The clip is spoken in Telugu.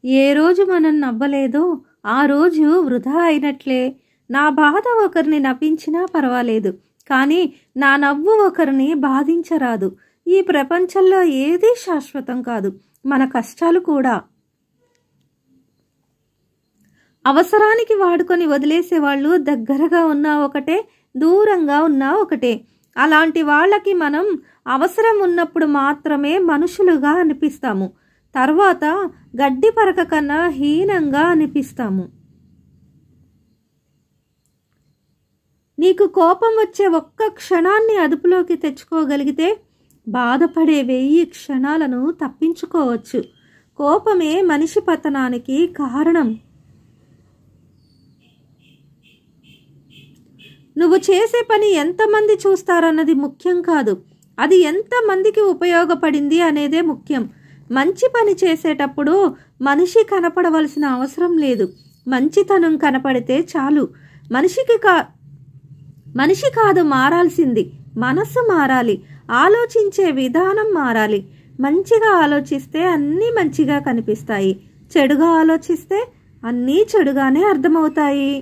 ఏ రోజు మనం నవ్వలేదో ఆ రోజు వృధా అయినట్లే. నా బాధ ఒకరిని నవ్వించినా పర్వాలేదు, కానీ నా నవ్వు ఒకరిని బాధించరాదు. ఈ ప్రపంచంలో ఏదీ శాశ్వతం కాదు, మన కష్టాలు కూడా. అవసరానికి వాడుకొని వదిలేసేవాళ్ళు దగ్గరగా ఉన్నా ఒకటే, దూరంగా ఉన్నా ఒకటే. అలాంటి వాళ్ళకి మనం అవసరం ఉన్నప్పుడు మాత్రమే మనుషులుగా అనిపిస్తాము, తర్వాత గడ్డి పరక కన్నా హీనంగా అనిపిస్తాము. నీకు కోపం వచ్చే ఒక్క క్షణాన్ని అదుపులోకి తెచ్చుకోగలిగితే బాధపడే 1000 క్షణాలను తప్పించుకోవచ్చు. కోపమే మనిషి పతనానికి కారణం. నువ్వు చేసే పని ఎంతమంది చూస్తారన్నది ముఖ్యం కాదు, అది ఎంతమందికి ఉపయోగపడింది అనేదే ముఖ్యం. మంచి పని చేసేటప్పుడు మనిషి కనపడవలసిన అవసరం లేదు, మంచితనం కనపడితే చాలు. మనిషి కాదు మారాల్సింది, మనసు మారాలి, ఆలోచించే విధానం మారాలి. మంచిగా ఆలోచిస్తే అన్నీ మంచిగా కనిపిస్తాయి, చెడుగా ఆలోచిస్తే అన్నీ చెడుగానే అర్థమవుతాయి.